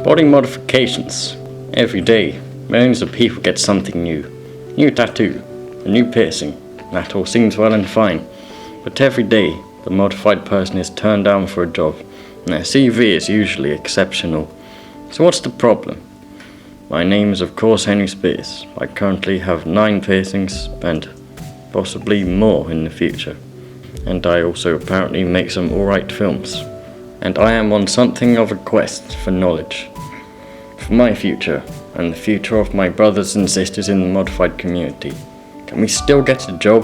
Body modifications. Every day, millions of people get something new. New tattoo, a new piercing. That all seems well and fine. But every day, the modified person is turned down for a job, and their CV is usually exceptional. So what's the problem? My name is of course Henry Speirs. I currently have 9 piercings and possibly more in the future. And I also apparently make some alright films. And I am on something of a quest for knowledge. For my future, and the future of my brothers and sisters in the modified community. Can we still get a job?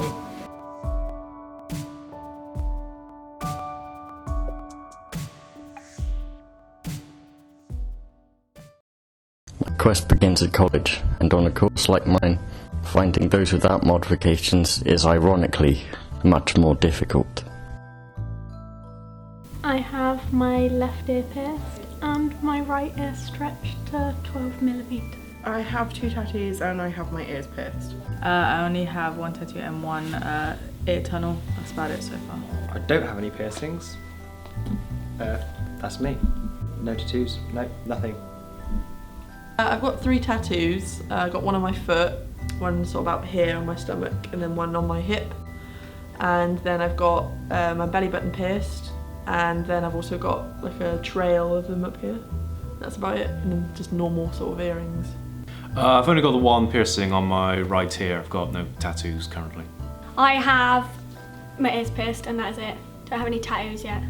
My quest begins at college, and on a course like mine, finding those without modifications is ironically much more difficult. I have my left ear pierced and my right ear stretched to 12mm. I have 2 tattoos and I have my ears pierced. I only have 1 tattoo and 1 ear tunnel. That's about it so far. I don't have any piercings. That's me. No tattoos, no, nothing. I've got 3 tattoos. I've got one on my foot, one sort of out here on my stomach, and then one on my hip. And then I've got my belly button pierced, and then I've also got like a trail of them up here. That's about it, and then just normal sort of earrings. I've only got the 1 piercing on my right ear. I've got no tattoos currently. I have my ears pierced and that is it. Don't have any tattoos yet.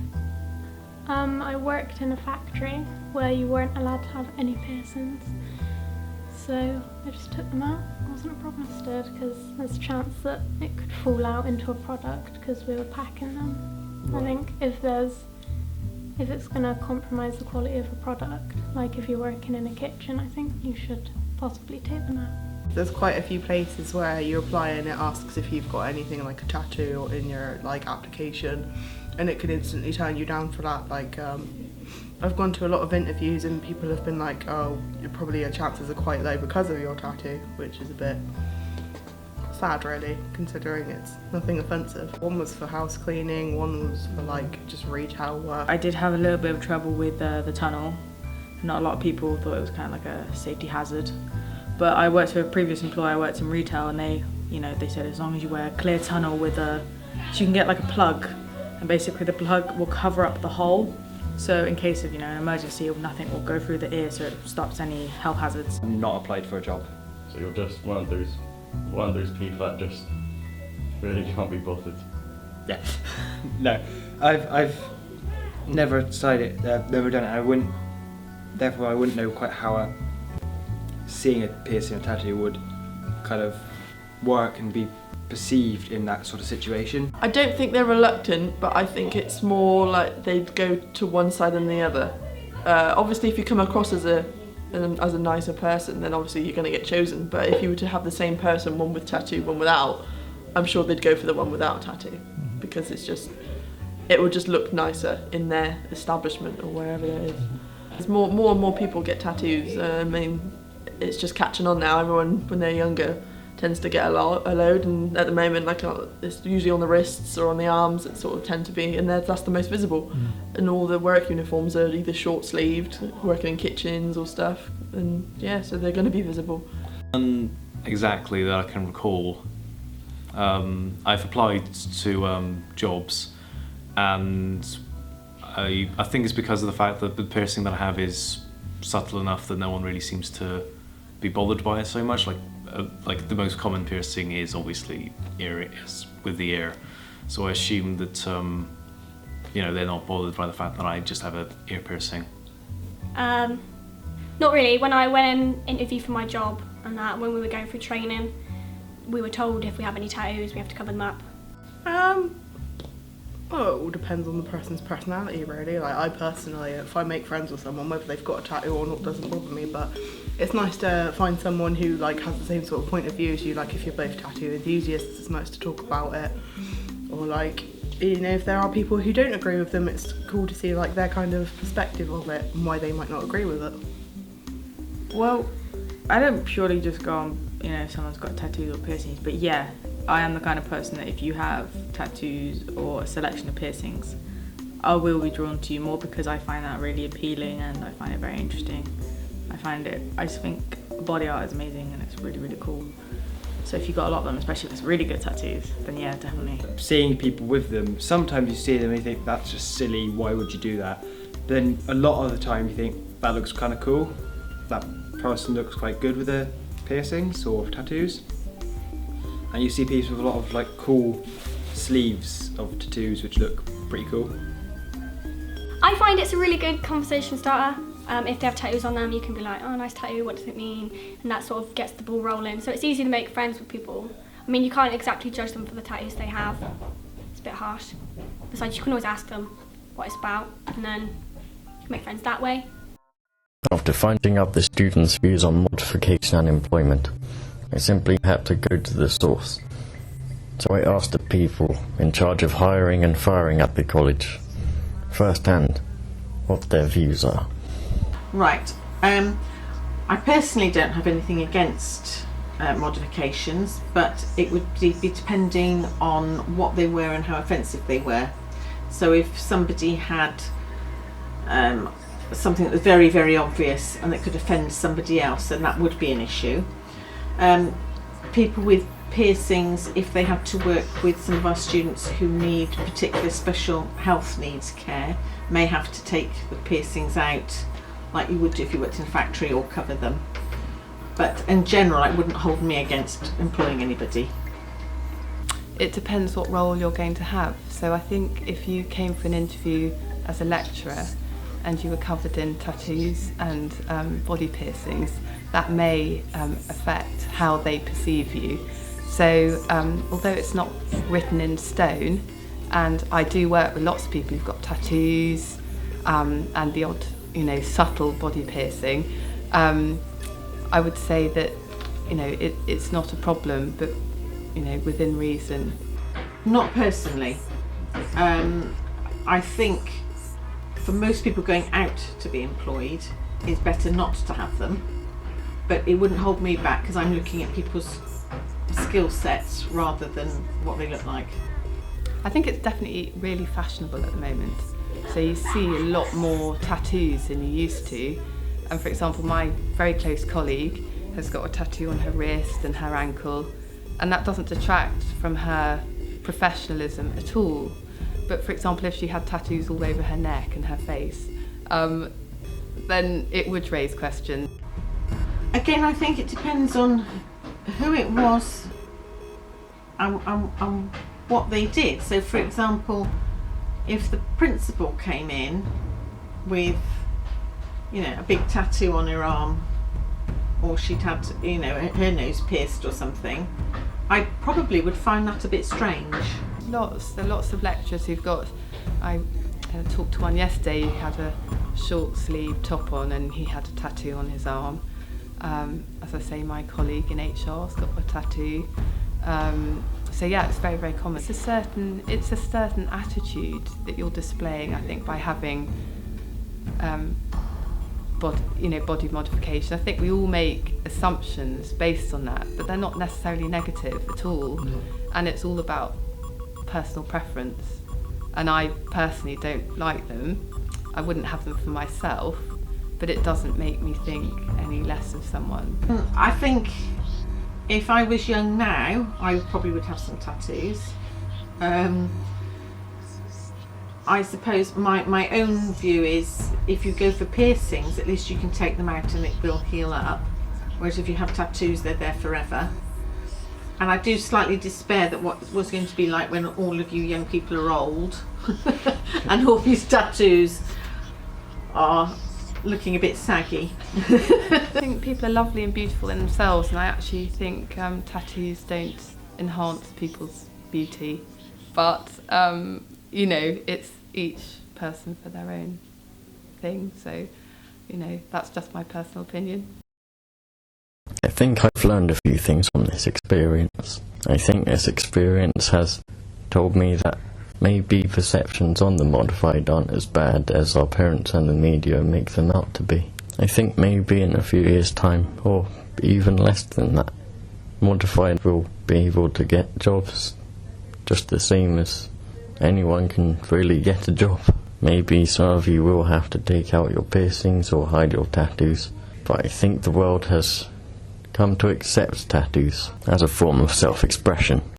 I worked in a factory where you weren't allowed to have any piercings. So I just took them out. It wasn't a problem still because there's a chance that it could fall out into a product because we were packing them. I think if it's going to compromise the quality of a product, like if you're working in a kitchen, I think you should possibly take them out. There's quite a few places where you apply and it asks if you've got anything like a tattoo or in your application, and it could instantly turn you down for that. I've gone to a lot of interviews and people have been like, oh, your chances are quite low because of your tattoo, which is a bit sad really, considering it's nothing offensive. One was for house cleaning, one was for just retail work. I did have a little bit of trouble with the tunnel. Not a lot of people thought it was kind of like a safety hazard. But I worked for a previous employer, I worked in retail, and they said as long as you wear a clear tunnel so you can get like a plug, and basically the plug will cover up the hole. So in case of an emergency, nothing will go through the ear, so it stops any health hazards. I'm not applied for a job. So you're just one of those people that just really can't be bothered. Yeah. No, I've never decided, never done it. Therefore I wouldn't know quite how seeing a piercing or tattoo would kind of work and be perceived in that sort of situation. I don't think they're reluctant, but I think it's more like they'd go to one side than the other. Obviously if you come across as a nicer person, then obviously you're going to get chosen, but if you were to have the same person, one with tattoo, one without, I'm sure they'd go for the one without tattoo, because it would just look nicer in their establishment or wherever it is. There's more and more people get tattoos. I mean, it's just catching on now. Everyone, when they're younger, tends to get a load, and at the moment, it's usually on the wrists or on the arms that sort of tend to be, and that's the most visible. And all the work uniforms are either short-sleeved, working in kitchens or stuff, and yeah, so they're going to be visible. Exactly that I can recall. I've applied to jobs, and I think it's because of the fact that the piercing that I have is subtle enough that no one really seems to be bothered by it so much. Like the most common piercing is obviously with the ear, so I assume that they're not bothered by the fact that I just have an ear piercing. Not really. When I went and interviewed for my job and that, when we were going through training, we were told if we have any tattoos, we have to cover them up. Well, it all depends on the person's personality really. I personally, if I make friends with someone, whether they've got a tattoo or not doesn't bother me, but it's nice to find someone who has the same sort of point of view as you. If you're both tattoo enthusiasts, it's nice to talk about it. Or if there are people who don't agree with them, it's cool to see their kind of perspective of it and why they might not agree with it. Well, I don't purely just go on, if someone's got tattoos or piercings, but yeah, I am the kind of person that if you have tattoos or a selection of piercings, I will be drawn to you more because I find that really appealing and I find it very interesting. I just think body art is amazing and it's really, really cool. So if you've got a lot of them, especially if it's really good tattoos, then yeah, definitely. Seeing people with them, sometimes you see them and you think, that's just silly, why would you do that? But then a lot of the time you think, that looks kind of cool. That person looks quite good with their piercings or tattoos. And you see people with a lot of like cool sleeves of tattoos which look pretty cool. I find it's a really good conversation starter. If they have tattoos on them, you can be like, oh, nice tattoo, what does it mean? And that sort of gets the ball rolling. So it's easy to make friends with people. I mean, you can't exactly judge them for the tattoos they have. It's a bit harsh. Besides, you can always ask them what it's about, and then you can make friends that way. After finding out the students' views on modification and employment, I simply had to go to the source. So I asked the people in charge of hiring and firing at the college, firsthand, what their views are. Right. I personally don't have anything against modifications, but it would be depending on what they were and how offensive they were. So if somebody had something that was very, very obvious and that could offend somebody else, then that would be an issue. People with piercings, if they have to work with some of our students who need particular special health needs care, may have to take the piercings out like you would do if you worked in a factory, or cover them. But in general, it wouldn't hold me against employing anybody. It depends what role you're going to have. So I think if you came for an interview as a lecturer and you were covered in tattoos and body piercings, that may affect how they perceive you. So although it's not written in stone, and I do work with lots of people who've got tattoos and the odd, subtle body piercing, I would say that, it's not a problem, but, within reason. Not personally. I think for most people going out to be employed, it's better not to have them. But it wouldn't hold me back because I'm looking at people's skill sets rather than what they look like. I think it's definitely really fashionable at the moment. So you see a lot more tattoos than you used to. And for example, my very close colleague has got a tattoo on her wrist and her ankle, and that doesn't detract from her professionalism at all. But for example, if she had tattoos all over her neck and her face, then it would raise questions. Again, I think it depends on who it was and what they did. So for example, if the principal came in with, a big tattoo on her arm, or she'd had, her nose pierced or something, I probably would find that a bit strange. There are lots of lecturers who've got, I talked to one yesterday, he had a short sleeve top on and he had a tattoo on his arm. As I say, my colleague in HR has got a tattoo. So yeah, it's very, very common. It's a certain attitude that you're displaying, I think, by having body modification. I think we all make assumptions based on that, but they're not necessarily negative at all. And it's all about personal preference. And I personally don't like them. I wouldn't have them for myself, but it doesn't make me think any less of someone. I think if I was young now, I probably would have some tattoos. I suppose my own view is if you go for piercings, at least you can take them out and it will heal up. Whereas if you have tattoos, they're there forever. And I do slightly despair that what was going to be like when all of you young people are old and all these tattoos are looking a bit saggy. I think people are lovely and beautiful in themselves, and I actually think tattoos don't enhance people's beauty, but it's each person for their own thing, so that's just my personal opinion. I think I've learned a few things from this experience. I think this experience has told me that maybe perceptions on the modified aren't as bad as our parents and the media make them out to be. I think maybe in a few years' time, or even less than that, modified will be able to get jobs just the same as anyone can really get a job. Maybe some of you will have to take out your piercings or hide your tattoos, but I think the world has come to accept tattoos as a form of self-expression.